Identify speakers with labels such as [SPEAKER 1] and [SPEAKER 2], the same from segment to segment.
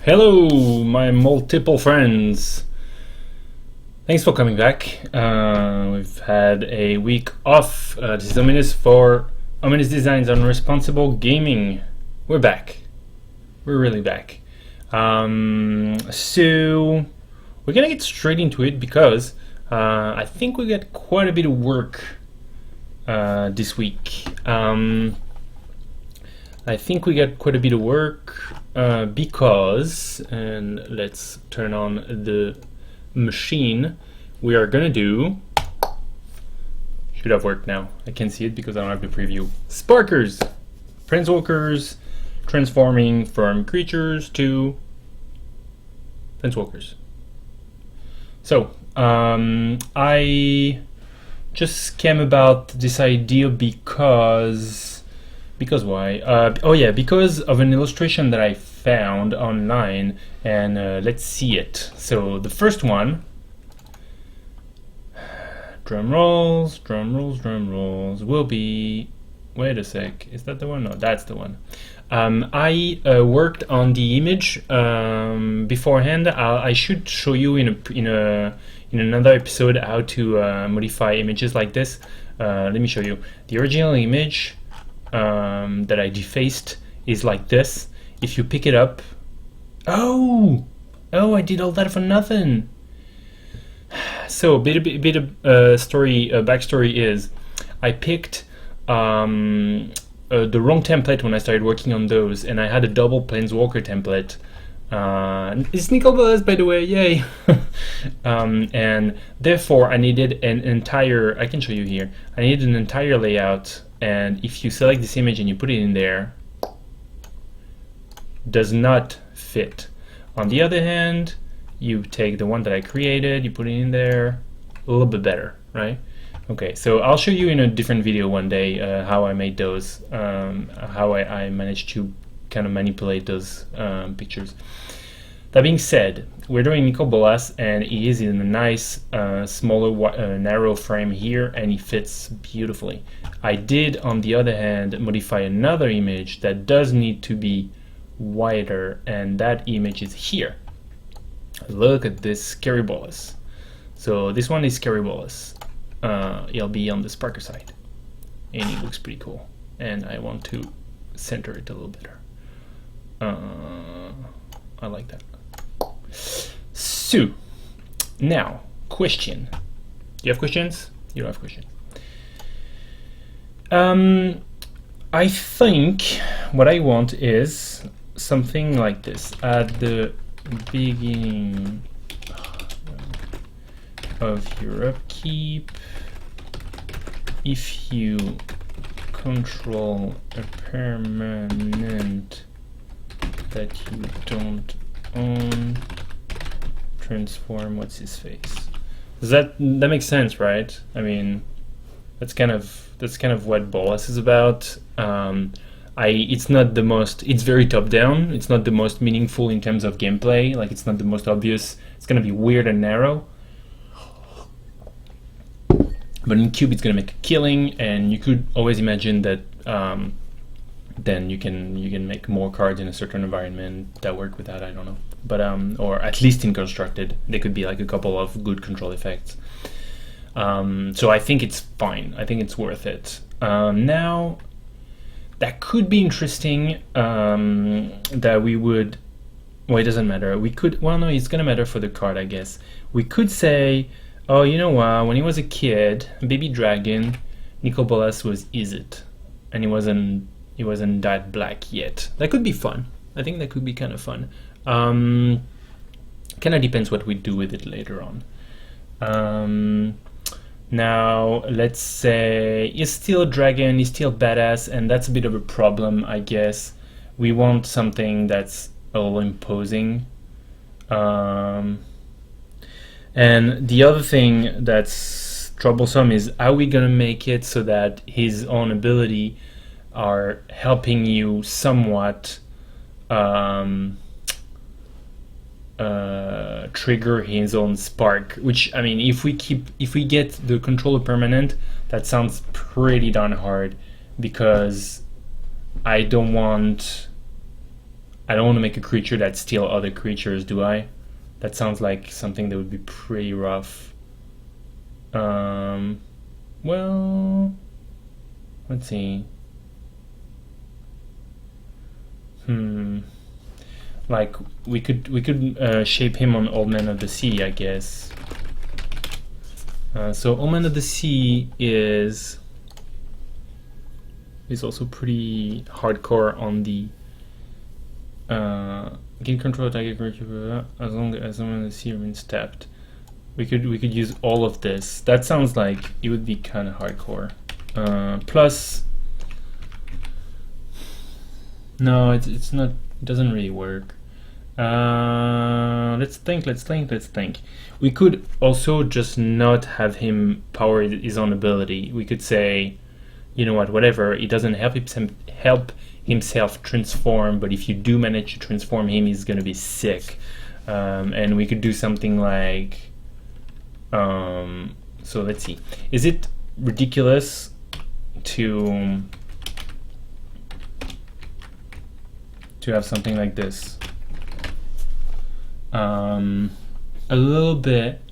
[SPEAKER 1] Hello, my multiple friends. Thanks for coming back. We've had a week off. This is Menace for Menace Designs on Responsible Gaming. We're back. We're really back. So we're gonna get straight into it because I think we got quite a bit of work this week. I think we got quite a bit of work because, and let's turn on the machine, we are gonna do, should have worked now, I can see it because I don't have the preview, Sparkers, Planeswalkers, transforming from creatures to Planeswalkers. So, I just came about this idea because why? Oh yeah, because of an illustration that I found online, and let's see it. So the first one, drum rolls, will be, wait a sec, is that the one? No, that's the one. I worked on the image beforehand. I should show you in another episode how to modify images like this. Let me show you. The original image that I defaced is like this. If you pick it up, oh, I did all that for nothing. So bit of backstory is I picked the wrong template when I started working on those, and I had a double Planeswalker template. It's Nicol, by the way, yay! And therefore I needed an entire, I can show you here, I needed an entire layout, and if you select this image and you put it in there, does not fit. On the other hand, you take the one that I created, you put it in there, a little bit better, right? Okay, so I'll show you in a different video one day how I made those, how I managed to kind of manipulate those pictures. That being said, we're doing Nicol Bolas, and he is in a nice smaller narrow frame here, and he fits beautifully. I did, on the other hand, modify another image that does need to be wider, and that image is here. Look at this Scary Bolas. So this one is Scary Bolas. He'll be on the Sparker side, and he looks pretty cool, and I want to center it a little better. I like that. So now, question. Do you have questions? You don't have questions. I think what I want is something like this. At the beginning of your upkeep, if you control a permanent that you don't own, transform what's his face. Does that makes sense, right? I mean, that's kind of what Bolas is about. It's not the most, it's very top down, it's not the most meaningful in terms of gameplay, like it's not the most obvious, it's gonna be weird and narrow. But in Cube it's gonna make a killing, and you could always imagine that then you can make more cards in a certain environment that work with that, I don't know. But or at least in constructed, there could be like a couple of good control effects. So I think it's fine. I think it's worth it. Now, that could be interesting. That we would. Well, it doesn't matter. We could. Well, no, it's gonna matter for the card, I guess. We could say, oh, you know what? When he was a kid, baby dragon, Nicol Bolas was it, and he wasn't that black yet. That could be fun. I think that could be kind of fun. Kind of depends what we do with it later on. Now, let's say he's still a dragon, he's still badass, and that's a bit of a problem, I guess. We want something that's all imposing. And the other thing that's troublesome is how we gonna make it so that his own ability are helping you somewhat trigger his own spark, which, I mean, if we get the controller permanent, that sounds pretty darn hard, because I don't want I don't want to make a creature that steals other creatures, do I? That sounds like something that would be pretty rough. Well, let's see. Like we could shape him on Old Man of the Sea, I guess. So Old Man of the Sea is also pretty hardcore on the gain control attack as long as Old Man of the Sea remains tapped. We could use all of this. That sounds like it would be kind of hardcore. Plus, no, it's not. It doesn't really work. Let's think. We could also just not have him power his own ability. We could say, you know what, whatever. It doesn't help himself transform, but if you do manage to transform him, he's gonna be sick. And we could do something like. So let's see. Is it ridiculous to have something like this? A little bit.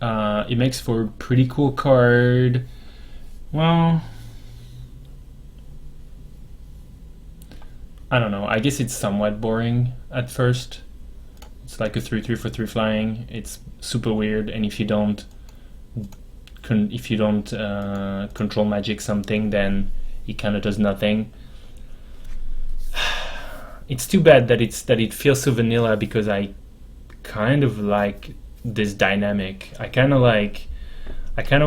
[SPEAKER 1] It makes for a pretty cool card. Well, I don't know. I guess it's somewhat boring at first. It's like a 3/3 for 3 flying. It's super weird, and if you don't control magic something, then it kind of does nothing. It's too bad that it feels so vanilla, because I kind of like this dynamic. I kind of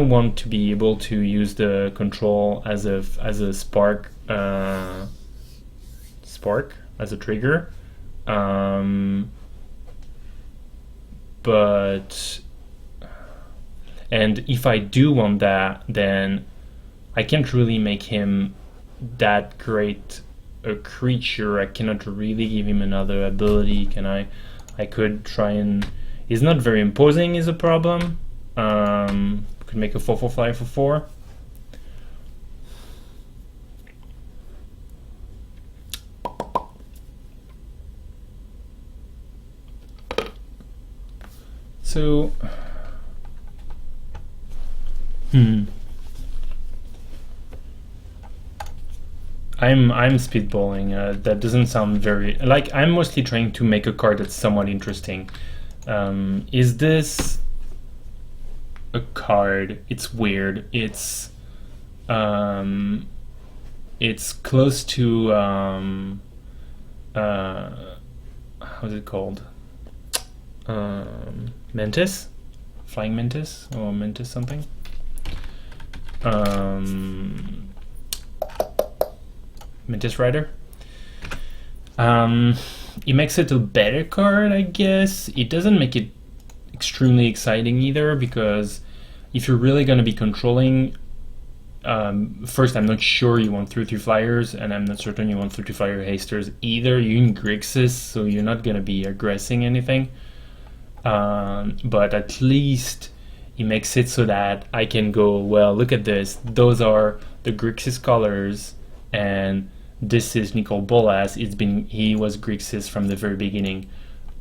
[SPEAKER 1] want to be able to use the control as a spark as a trigger. But if I do want that, then I can't really make him that great a creature. I cannot really give him another ability, can I? I could try and... He's not very imposing is a problem. Could make a 4/4 flyer for 4. So, I'm speedballing. That doesn't sound very... Like, I'm mostly trying to make a card that's somewhat interesting. Is this a card? It's weird. It's close to how's it called? Menace? Flying Menace? Or Menace something? Menace Rider. It makes it a better card, I guess. It doesn't make it extremely exciting either, because if you're really going to be controlling, first, I'm not sure you want 3/3 flyers, and I'm not certain you want 3/3 flyer hasters either. You're in Grixis, so you're not going to be aggressing anything. But at least it makes it so that I can go, well, look at this. Those are the Grixis colors, and this is Nicol Bolas. He was Grixis from the very beginning.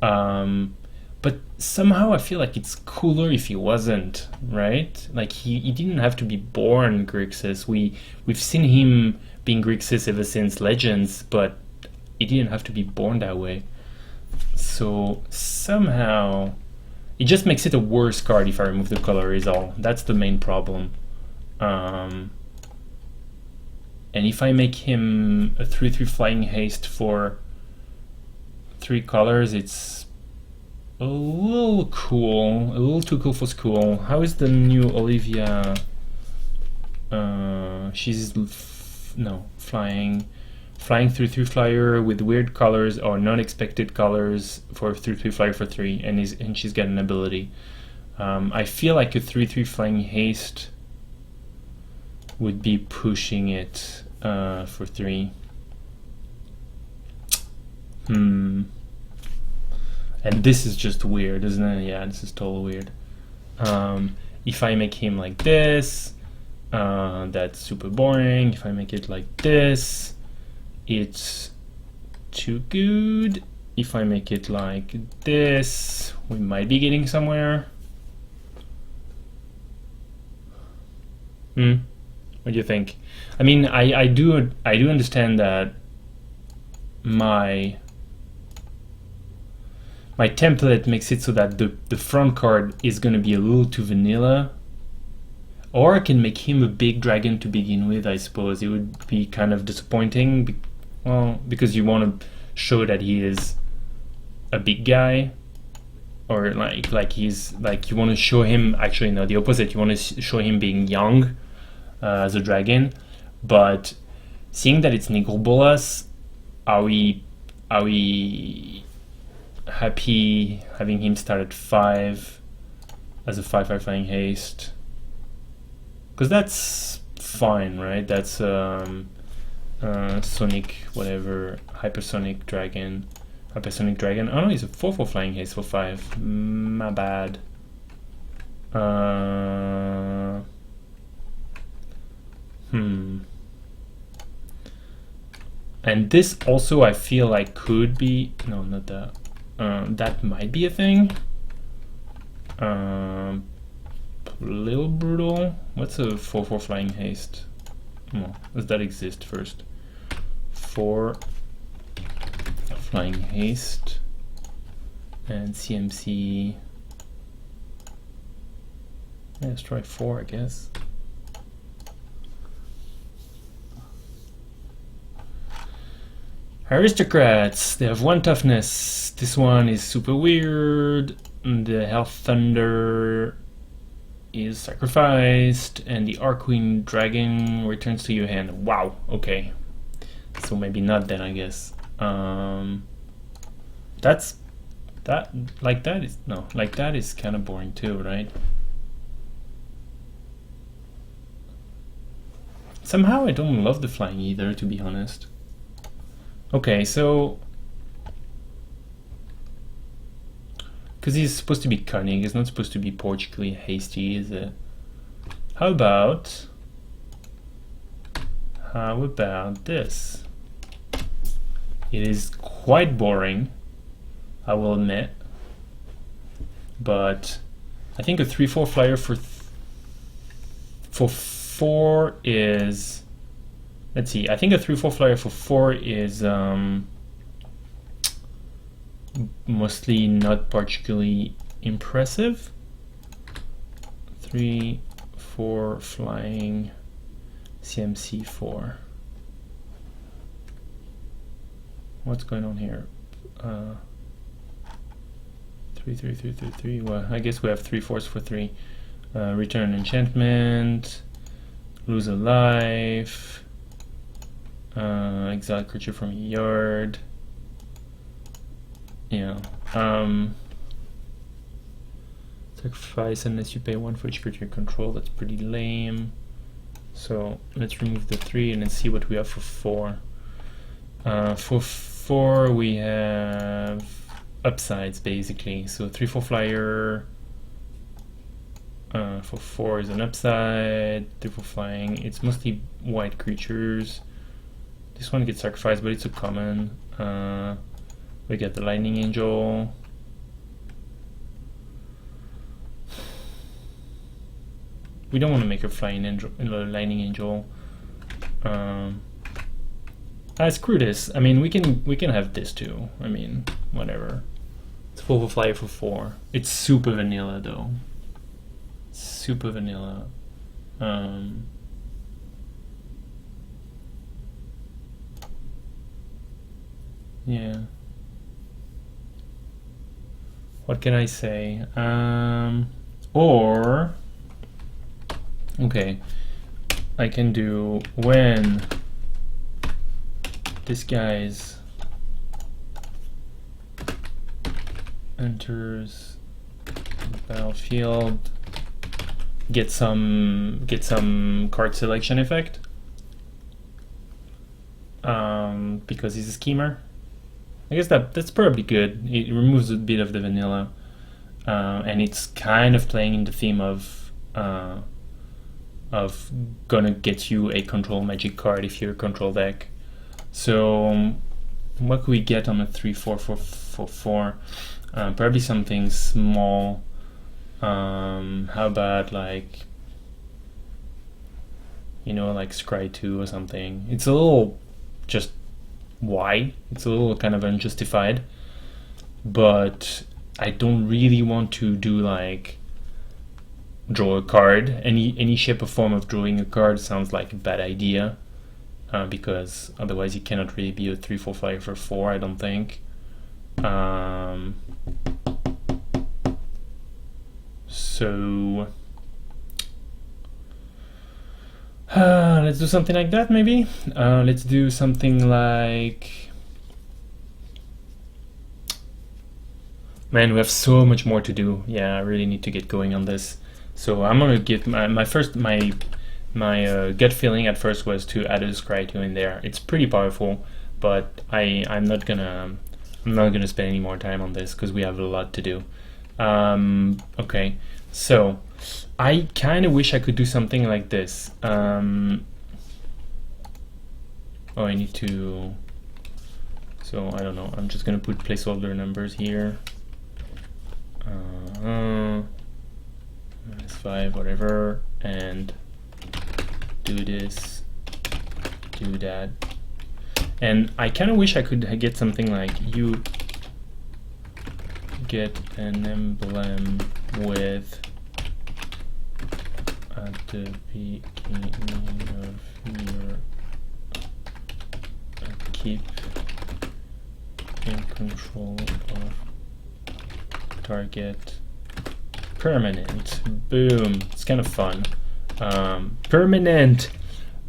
[SPEAKER 1] But somehow I feel like it's cooler if he wasn't, right? Like he didn't have to be born Grixis. We've seen him being Grixis ever since Legends, but he didn't have to be born that way. So somehow it just makes it a worse card if I remove the color is all. That's the main problem. And if I make him a 3/3 flying haste for 3 colors, it's a little cool, a little too cool for school. How is the new Olivia? She's flying 3/3 flyer with weird colors or non-expected colors for 3/3 flyer for 3, and she's got an ability. I feel like a 3/3 flying haste would be pushing it for 3. And this is just weird, isn't it? Yeah, this is totally weird. If I make him like this, that's super boring. If I make it like this, it's too good. if I make it like this, we might be getting somewhere. What do you think? I mean, I do understand that my template makes it so that the front card is going to be a little too vanilla. Or I can make him a big dragon to begin with, I suppose. It would be kind of disappointing, well, because you want to show that he is a big guy, or like he's like, you want to show him, actually no, the opposite, you want to show him being young as a dragon. But seeing that it's Nicol Bolas, are we happy having him start at 5 as a 5/5 flying haste? Because that's fine, right? That's Sonic, whatever, Hypersonic Dragon. Oh no, he's a 4/4 flying haste for 5. My bad. And this also, I feel like could be, no, not that. That might be a thing. Little brutal. What's a 4/4 flying haste? Well, does that exist first? 4 flying haste and CMC. Yeah, let's try 4, I guess. Aristocrats, they have 1 toughness. This one is super weird. The Health Thunder is sacrificed, and the Archqueen Dragon returns to your hand. Wow, okay. So maybe not then, I guess. That is kind of boring too, right? Somehow I don't love the flying either, to be honest. Okay, so because he's supposed to be cunning, he's not supposed to be porcally hasty, is it? How about this? It is quite boring, I will admit, but I think a 3/4 flyer for 4 is, let's see, I think a 3/4 flyer for 4 is mostly not particularly impressive. 3/4 flying CMC 4. What's going on here? 3, 3, 3, 3, 3. Well, I guess we have 3/4s for 3. Return enchantment, lose a life, exile creature from a yard. Yeah. Sacrifice unless you pay 1 for each creature you control. That's pretty lame. So let's remove the 3 and let's see what we have for 4. For 4 we have upsides basically. So 3/4 flyer for 4 is an upside. 3/4 flying. It's mostly white creatures. This one gets sacrificed, but it's a common. We get the Lightning Angel. We don't want to make a flying angel, Lightning Angel. Screw this. I mean, we can have this too. I mean, whatever. It's 4/4 flyer for 4. It's super vanilla though. Super vanilla. Yeah. What can I say? Or okay, I can do when this guy's enters the battlefield, get some card selection effect, because he's a schemer. I guess that's probably good. It removes a bit of the vanilla, and it's kind of playing in the theme of gonna get you a control magic card if you're a control deck. So what could we get on a 3/4/4/4? Probably something small. How about like, you know, like Scry 2 or something? It's a little just wide. It's a little kind of unjustified, but I don't really want to do like draw a card. Any shape or form of drawing a card sounds like a bad idea, because otherwise it cannot really be a 3/4/5/4, I don't think. So let's do something like that, maybe. Let's do something like, man, we have so much more to do. Yeah, I really need to get going on this. So I'm gonna get my gut feeling at first was to add a Scry 2 in there. It's pretty powerful, but I'm not gonna spend any more time on this because we have a lot to do. Okay, so I kind of wish I could do something like this. Oh, I need to. So I don't know. I'm just gonna put placeholder numbers here. -5, whatever, and do this, do that. And I kind of wish I could get something like you get an emblem with at the beginning of your keep in control of target permanent. Boom. It's kind of fun. Permanent.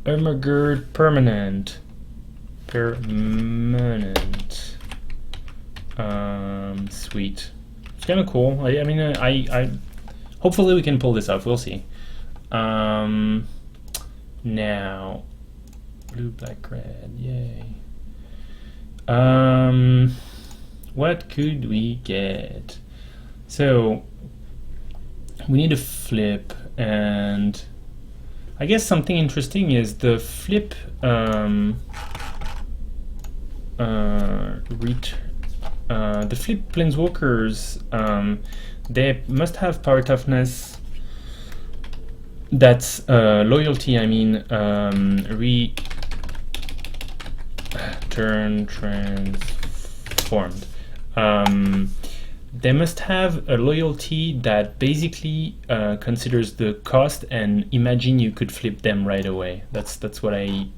[SPEAKER 1] Oh my god, permanent. Permanent. Sweet. It's kind of cool. I mean, I hopefully we can pull this off. We'll see. Now, blue, black, red. Yay. What could we get? So we need a flip, and I guess something interesting is the flip the flip planeswalkers, they must have power toughness. That's loyalty, I mean, return transformed. They must have a loyalty that basically considers the cost and imagine you could flip them right away. That's what I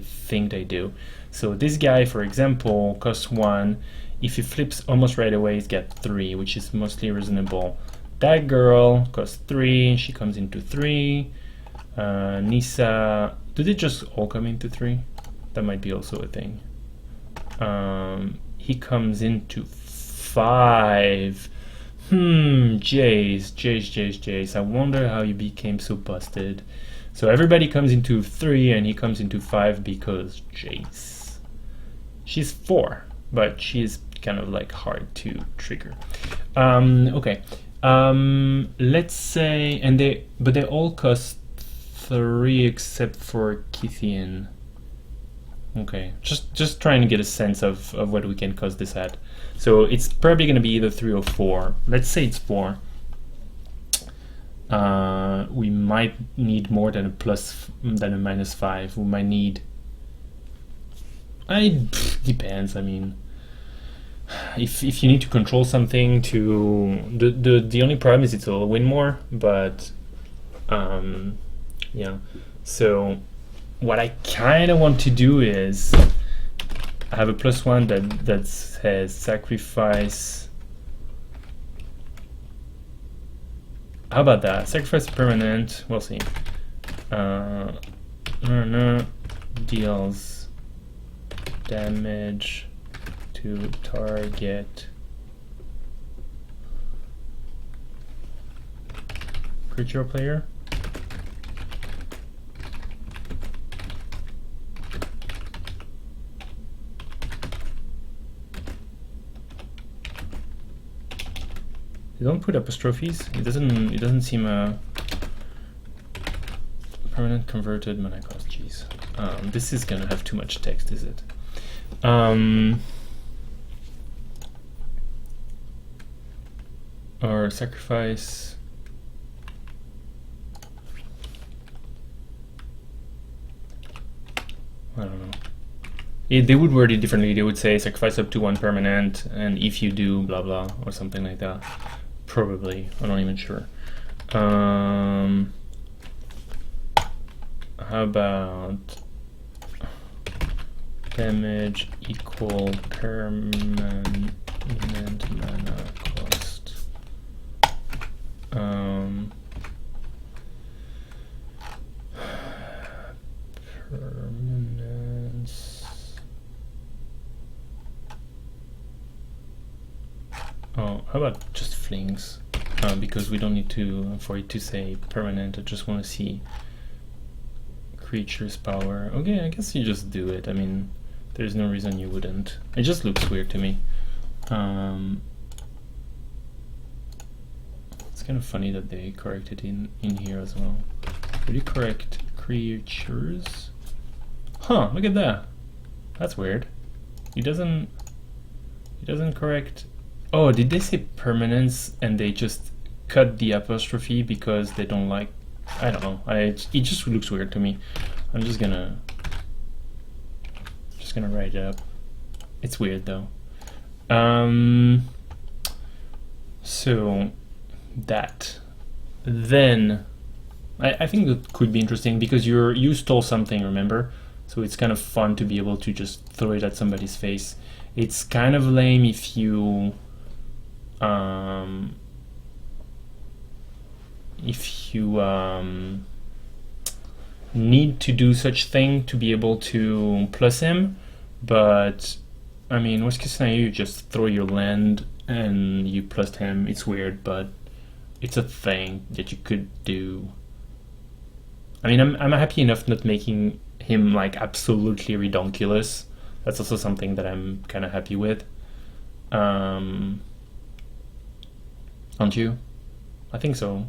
[SPEAKER 1] think they do. So this guy, for example, costs 1. If he flips almost right away, he's got 3, which is mostly reasonable. That girl costs 3. She comes into 3. Nisa, do they just all come into 3? That might be also a thing. He comes into 5. Jace. I wonder how you became so busted. So everybody comes into 3 and he comes into 5 because Jace. She's 4, but she's kind of like hard to trigger. Okay. Let's say, but they all cost 3 except for Kithian. Okay, just trying to get a sense of what we can cost this at. So it's probably going to be either 3 or 4. Let's say it's 4. We might need more than a -5. We might need. Depends. I mean, if you need to control something to the only problem is it'll win more, but yeah. So what I kind of want to do is I have a +1 that says sacrifice. How about that? Sacrifice permanent. We'll see. Deals damage to target creature player. They don't put apostrophes. It doesn't seem a permanent converted mana cost. Jeez, this is gonna have too much text, is it? or sacrifice. I don't know. They would word it differently. They would say sacrifice up to 1 permanent, and if you do, blah blah, or something like that. Probably. I'm not even sure. How about damage equal permanent mana cost? Permanence. Oh, how about just flings? Because we don't need to for it to say permanent. I just want to see creature's power. Okay, I guess you just do it. I mean, there's no reason you wouldn't. It just looks weird to me. It's kind of funny that they corrected in here as well. Did you correct creatures? Huh, look at that. That's weird. He doesn't correct. Oh, did they say permanence and they just cut the apostrophe because they don't like, I don't know. It just looks weird to me. I'm just gonna write it up. It's weird though. So that then I think that could be interesting because you stole something, remember? So it's kind of fun to be able to just throw it at somebody's face. It's kind of lame if you need to do such thing to be able to plus him, but I mean, worst case scenario, you just throw your land and you plus him. It's weird, but it's a thing that you could do. I mean, I'm happy enough not making him like absolutely redonkulous. That's also something that I'm kind of happy with. Aren't you? I think so.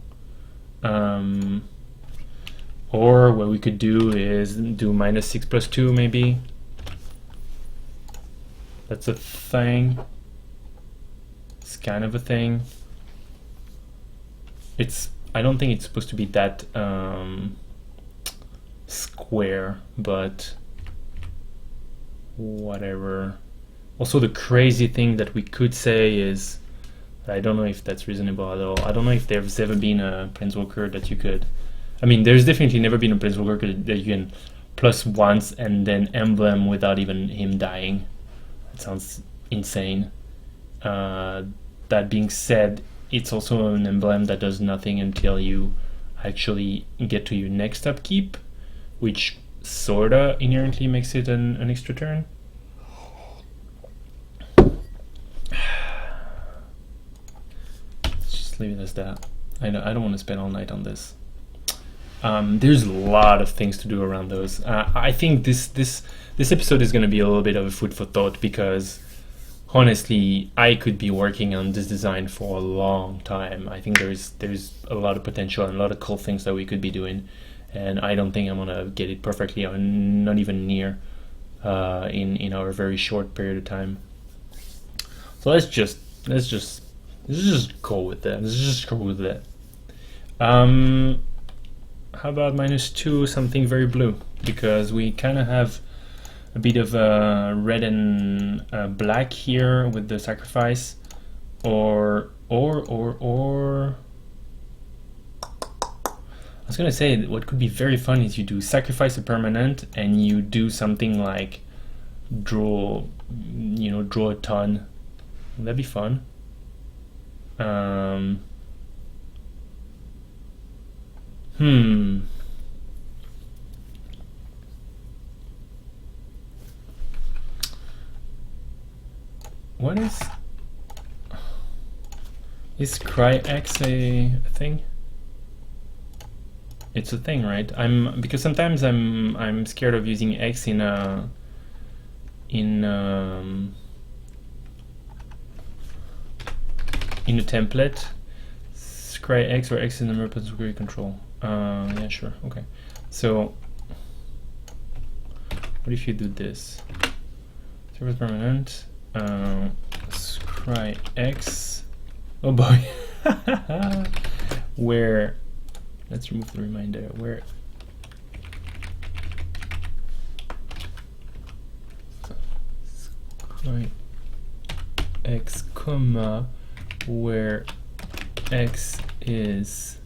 [SPEAKER 1] Or what we could do is do -6+2 maybe. That's a thing. It's kind of a thing. I don't think it's supposed to be that square, but whatever. Also, the crazy thing that we could say is, I don't know if that's reasonable at all. I don't know if there's ever been a planeswalker that you could, I mean, there's definitely never been a planeswalker that you can plus once and then emblem without even him dying. That sounds insane. That being said, it's also an emblem that does nothing until you actually get to your next upkeep, which sorta inherently makes it an extra turn. Let's just leave it as that. I don't want to spend all night on this. There's a lot of things to do around those. I think this episode is going to be a little bit of a food for thought, because honestly, I could be working on this design for a long time. I think there's a lot of potential and a lot of cool things that we could be doing, and I don't think I'm gonna get it perfectly, or not even near, in our very short period of time. So let's just go with that. Let's just go with that. How about -2, something very blue, because we kind of have a bit of red and black here with the sacrifice, or I was gonna say what could be very fun is you do sacrifice a permanent and you do something like draw a ton. That'd be fun. What is Cry X a thing? It's a thing, right? Because sometimes I'm scared of using X in a template. Cry X or X in the number of you control. Yeah, sure. Okay. So what if you do this? Service permanent. Scry X. Oh boy. where, let's remove the reminder, where x comma where x is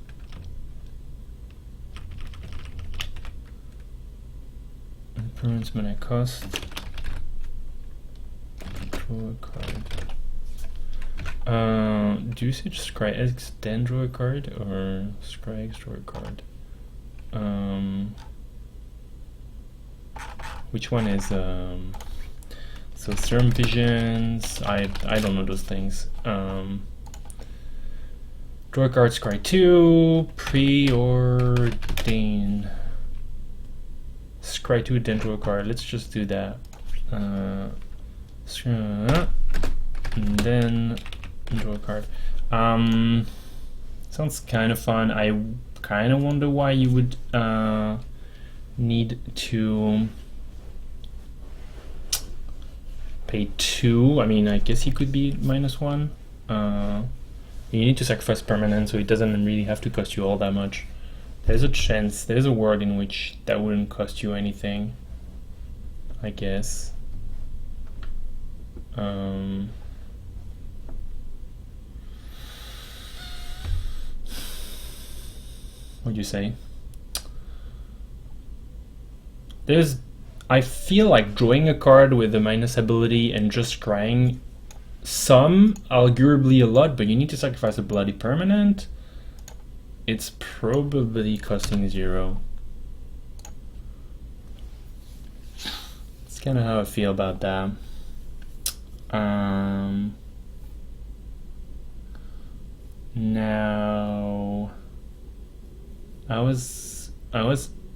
[SPEAKER 1] parents when I cost draw a card. Do you say just scry x then draw a card or scry x draw a card? Which one is so serum visions? I don't know those things. Draw a card, scry 2, preordain. Scry 2, then draw a card. Let's just do that. And then draw a card. Sounds kind of fun. I kind of wonder why you would need to pay 2. I mean, I guess he could be -1. You need to sacrifice permanent, so it doesn't really have to cost you all that much. There's a chance, there's a world in which that wouldn't cost you anything, I guess. What do you say? I feel like drawing a card with a minus ability and just scrying some, arguably a lot, but you need to sacrifice a bloody permanent. It's probably costing 0. It's kind of how I feel about that. Now, I was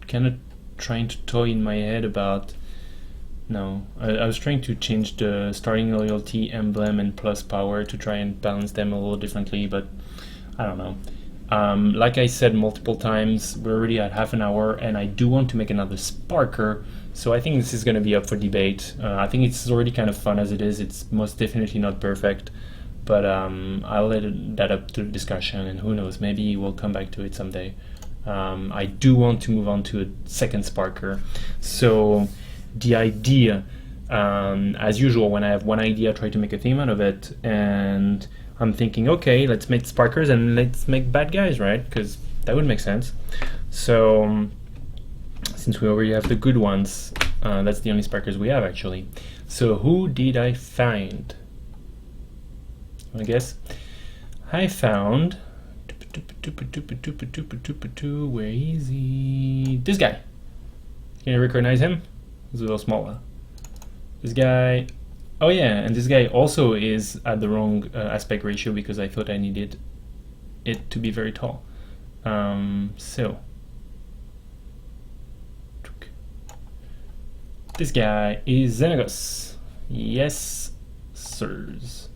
[SPEAKER 1] kind of trying to toy in my head about. No, I was trying to change the starting loyalty emblem and plus power to try and balance them a little differently, but I don't know. Like I said multiple times, we're already at half an hour, and I do want to make another Sparker, so I think this is going to be up for debate. I think it's already kind of fun as it is. It's most definitely not perfect, but I'll let that up to discussion, and who knows, maybe we'll come back to it someday. I do want to move on to a second Sparker. So the idea, as usual, when I have one idea, I try to make a theme out of it, and I'm thinking, okay, let's make Sparkers and let's make bad guys, right? Because that would make sense. So since we already have the good ones, that's the only Sparkers we have, actually. So who did I find? I guess I found, where is he? This guy. Can you recognize him? He's a little smaller. This guy. Oh yeah, and this guy also is at the wrong aspect ratio because I thought I needed it to be very tall. So this guy is Xenagos. Yes, sirs,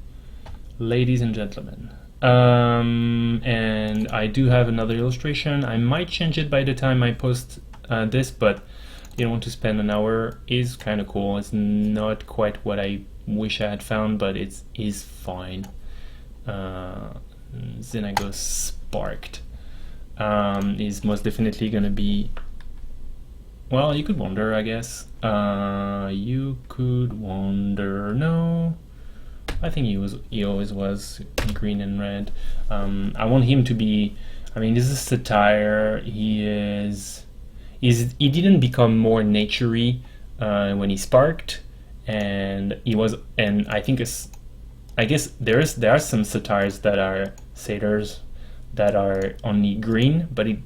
[SPEAKER 1] ladies and gentlemen. And I do have another illustration. I might change it by the time I post this, but you don't want to spend an hour. Is kind of cool. It's not quite what I wish I had found, but it is fine. Xenagos Sparked is most definitely gonna be, well, you could wonder, I guess. You could wonder. No, I think he always was green and red. I want him to be, I mean, this is Satyr. He didn't become more naturey when he sparked, and he was, and I guess there are some Satyrs that are satyrs that are only green, but it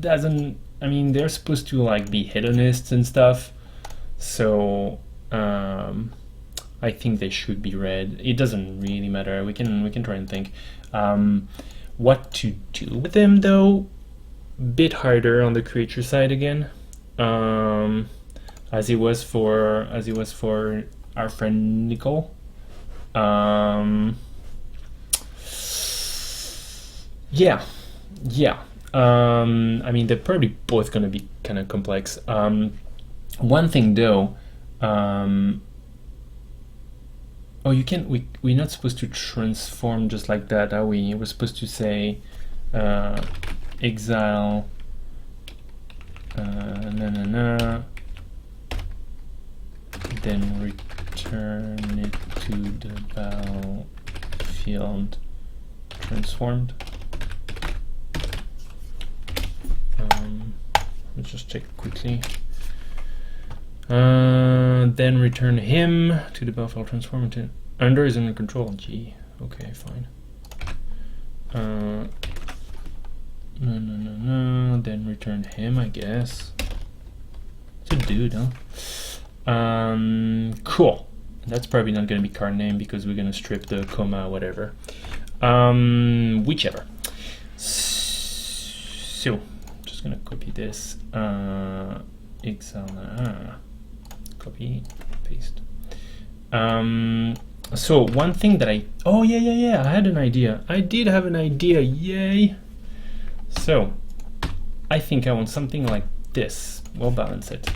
[SPEAKER 1] doesn't, I mean, they're supposed to like be hedonists and stuff, so I think they should be red. It doesn't really matter. We can try and think what to do with them, though. Bit harder on the creature side again, as it was for our friend Nicol. Yeah. I mean, they're probably both gonna be kind of complex. One thing though, Oh, you can. We're not supposed to transform just like that, are we? We're supposed to say exile then return it to the battlefield transformed. Let's just check quickly. Then return him to the battlefield transformed. Under is under control. Gee, okay, fine. No. Then return him, I guess. It's a dude, huh? Cool. That's probably not going to be card name because we're going to strip the comma, whatever. Whichever. So, just going to copy this. Exile. Copy, paste. So one thing that oh yeah, I had an idea. I did have an idea, yay! So, I think I want something like this. We'll balance it.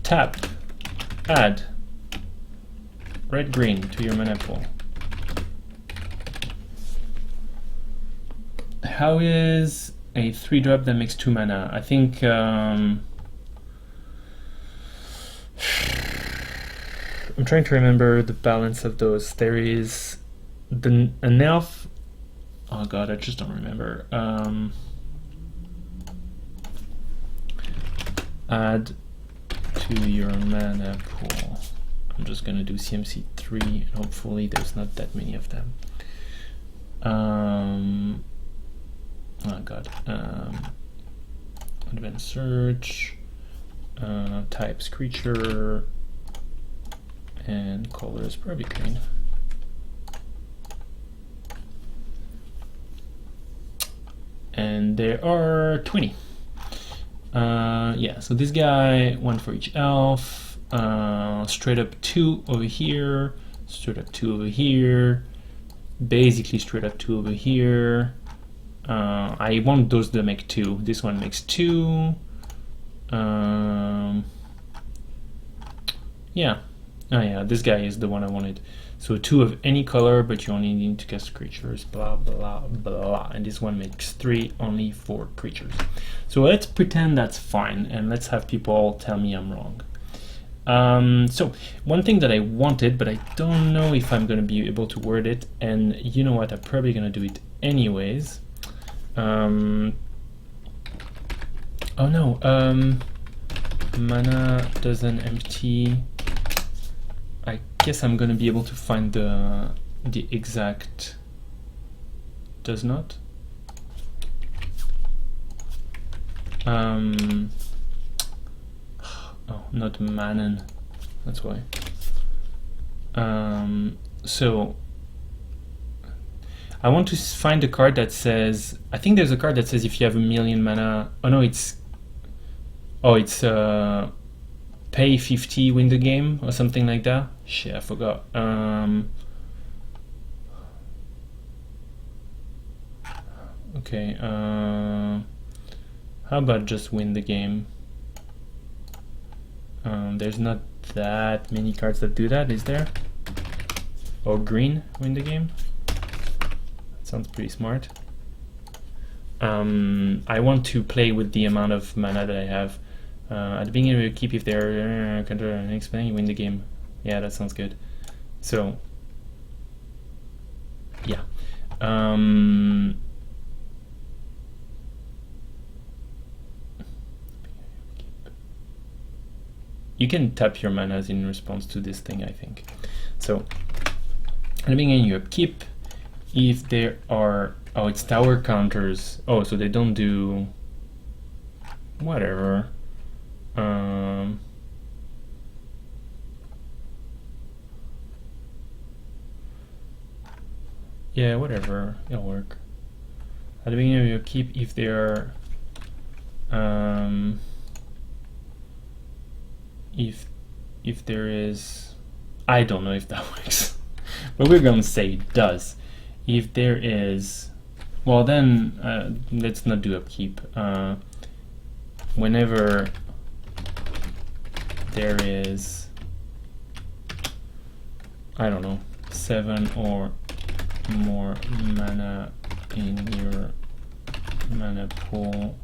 [SPEAKER 1] Tap, add red-green to your mana pool. How is a 3-drop that makes 2 mana? I think I'm trying to remember the balance of those. There is an elf. Oh god, I just don't remember. Add to your mana pool. I'm just gonna do CMC 3 and hopefully there's not that many of them. Oh god. Advanced search, types creature, and color is probably green. And there are 20. Yeah, so this guy, 1 for each elf, straight up 2 over here, straight up 2 over here, basically straight up 2 over here. I want those to make 2. This one makes 2. Yeah. Oh yeah, this guy is the one I wanted. So 2 of any color, but you only need to cast creatures, blah, blah, blah. And this one makes 3, only 4 creatures. So let's pretend that's fine, and let's have people tell me I'm wrong. So one thing that I wanted, but I don't know if I'm going to be able to word it, and you know what, I'm probably going to do it anyways. Oh no, mana doesn't empty. I guess I'm gonna be able to find the exact. Does not. Oh, not Manon. That's why. So I want to find a card that says. I think there's a card that says if you have 1,000,000 mana. Oh no, it's. Oh, it's pay 50, win the game, or something like that. Shit, I forgot. Okay. How about just win the game? There's not that many cards that do that, is there? Or green, win the game. Sounds pretty smart. I want to play with the amount of mana that I have. At the beginning of your keep, if they're counter and explain, you win the game. Yeah, that sounds good. So, yeah. You can tap your manas in response to this thing, I think. So, at the beginning of your upkeep, if there are, oh, it's tower counters. Oh, so they don't do whatever. Yeah, whatever, it'll work. At the beginning of your keep, if there are, if there is, I don't know if that works, but we're gonna say it does. If there is, well then, let's not do upkeep. Whenever there is, I don't know, 7 or more mana in your mana pool,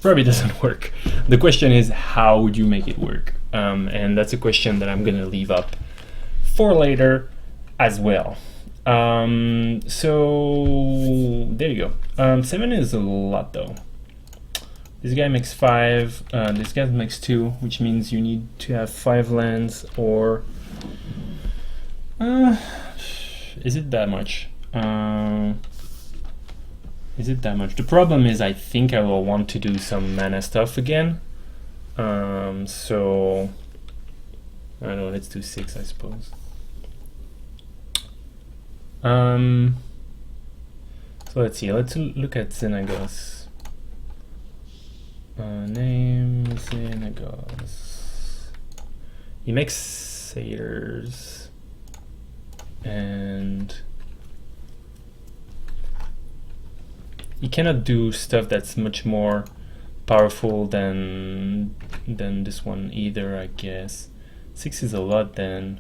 [SPEAKER 1] probably doesn't work. The question is, how would you make it work? And that's a question that I'm gonna leave up for later as well. So there you go. 7 is a lot though. This guy makes 5, this guy makes 2, which means you need to have 5 lands, or is it that much? Is it that much? The problem is, I think I will want to do some mana stuff again. So I don't know, let's do 6, I suppose. So let's see, let's look at Xenagos. Name Xenagos. He makes Satyrs, and he cannot do stuff that's much more powerful than this one either, I guess. 6 is a lot then.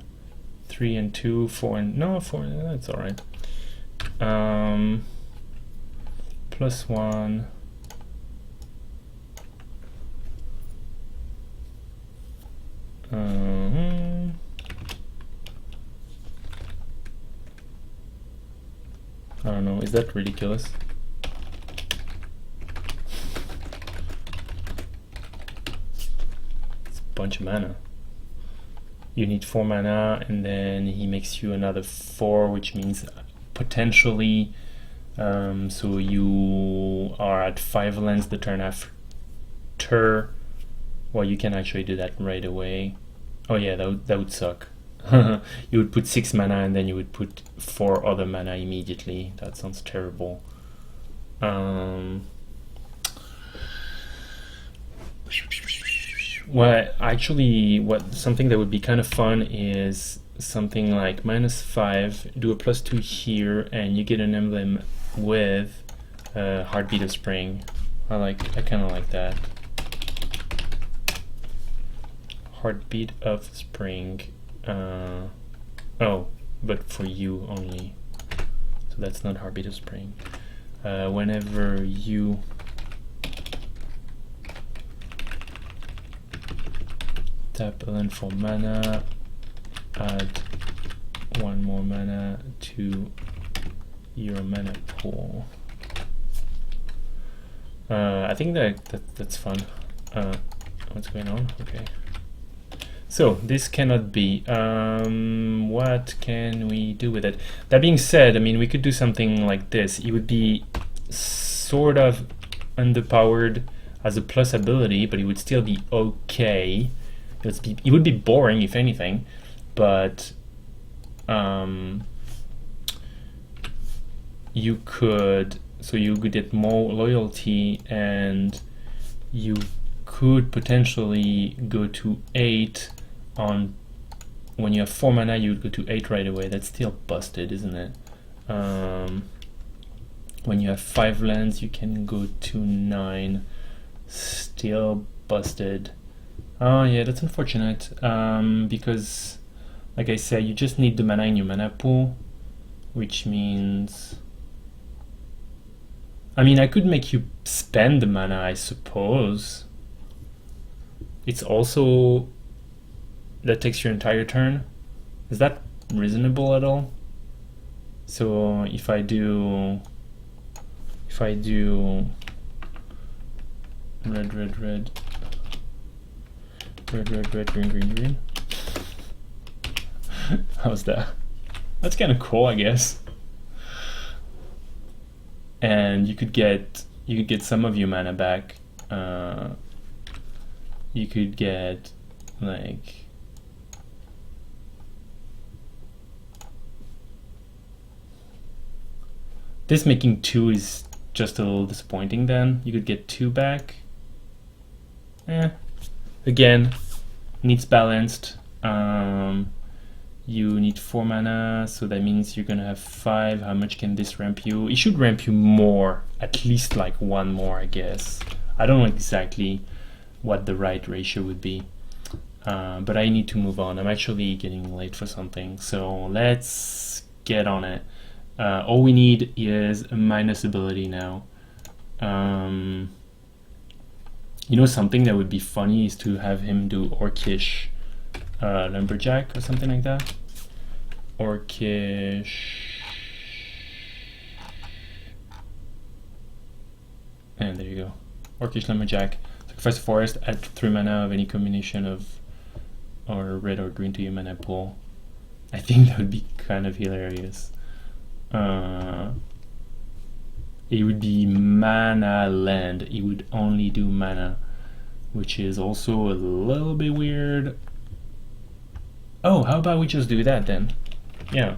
[SPEAKER 1] 3 and 2, 4 and no 4. That's all right. +1. I don't know. Is that ridiculous? It's a bunch of mana. You need 4 mana, and then he makes you another 4, which means potentially, so you are at 5 lands the turn after. Well, you can actually do that right away. Oh yeah, that would suck. You would put 6 mana and then you would put 4 other mana immediately. That sounds terrible. Well, actually, something that would be kind of fun is something like -5, do a +2 here, and you get an emblem with Heartbeat of Spring. I kind of like that. Heartbeat of Spring. Oh, but for you only. So that's not Heartbeat of Spring. Whenever you tap a land for mana, add 1 more mana to your mana pool. I think that's fun. What's going on? Okay. So this cannot be. What can we do with it? That being said, I mean, we could do something like this. It would be sort of underpowered as a plus ability, but it would still be okay. It would be boring, if anything, but you could get more loyalty, and you could potentially go to 8 on when you have 4 mana. You would go to 8 right away. That's still busted, isn't it? When you have 5 lands, you can go to 9. Still busted. Oh yeah, that's unfortunate, because, like I said, you just need the mana in your mana pool, which means, I mean, I could make you spend the mana, I suppose. It's also, that takes your entire turn. Is that reasonable at all? So if I do red, green. How's that? That's kind of cool, I guess. And you could get some of your mana back. You could get like this. Making 2 is just a little disappointing. Then you could get 2 back. Again, needs balanced. You need 4 mana, so that means you're gonna have 5. How much can this ramp you? It should ramp you more, at least like 1 more, I guess. I don't know exactly what the right ratio would be. but I need to move on. I'm actually getting late for something, so let's get on it. All we need is a minus ability now. You know, something that would be funny is to have him do Orcish Lumberjack or something like that. Orcish. And there you go. Orcish Lumberjack. Sacrifice a forest, add 3 mana of any combination of or red or green to your mana pool. I think that would be kind of hilarious. It would be mana land. It would only do mana, which is also a little bit weird. Oh, how about we just do that then? Yeah,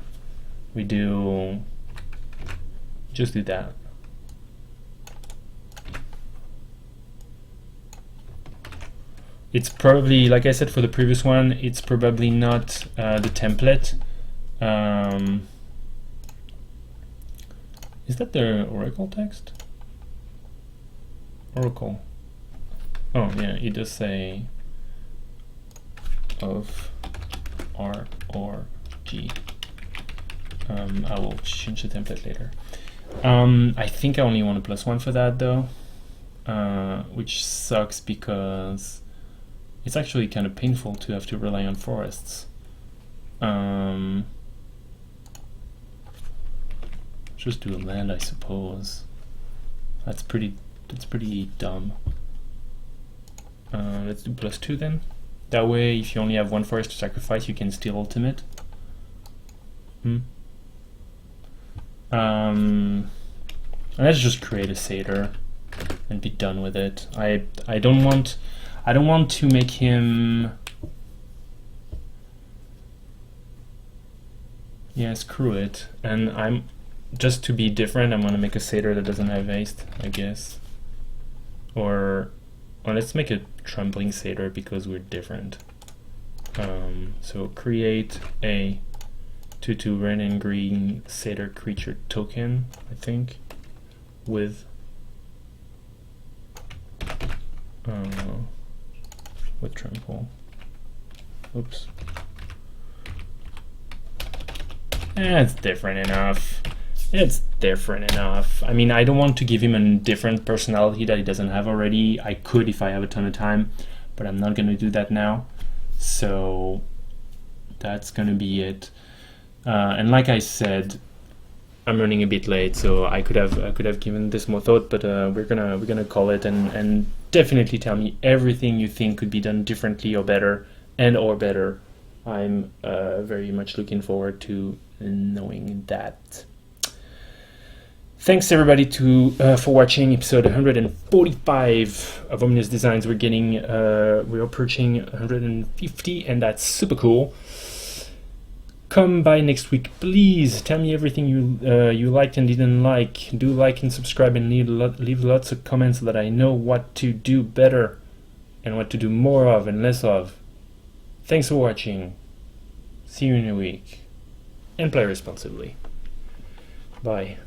[SPEAKER 1] we do. Just do that. It's probably, like I said for the previous one, it's probably not the template. Is that the Oracle text? Oracle. Oh yeah, it does say of R or G. I will change the template later. I think I only want a +1 for that though, which sucks because it's actually kind of painful to have to rely on forests. Just do a land, I suppose. That's pretty dumb. Let's do +2 then. That way, if you only have 1 forest to sacrifice, you can still ultimate. And let's just create a Satyr and be done with it. I don't want to make him. Yeah, screw it. And just to be different, I'm gonna make a Satyr that doesn't have haste, I guess. Or let's make a Trembling Satyr because we're different. So create a 2/2 red and green Satyr creature token, I think, with trample. Oops. It's different enough. It's different enough. I mean, I don't want to give him a different personality that he doesn't have already. I could if I have a ton of time, but I'm not going to do that now. So that's going to be it. And like I said, I'm running a bit late, so I could have given this more thought, but we're gonna call it, and definitely tell me everything you think could be done differently or better, or better. I'm very much looking forward to knowing that. Thanks everybody for watching episode 145 of Ominous Designs. We're approaching 150, and that's super cool. Come by next week, please. Tell me everything you liked and didn't like. Do like and subscribe, and leave lots of comments so that I know what to do better and what to do more of and less of. Thanks for watching. See you in a week, and play responsibly. Bye.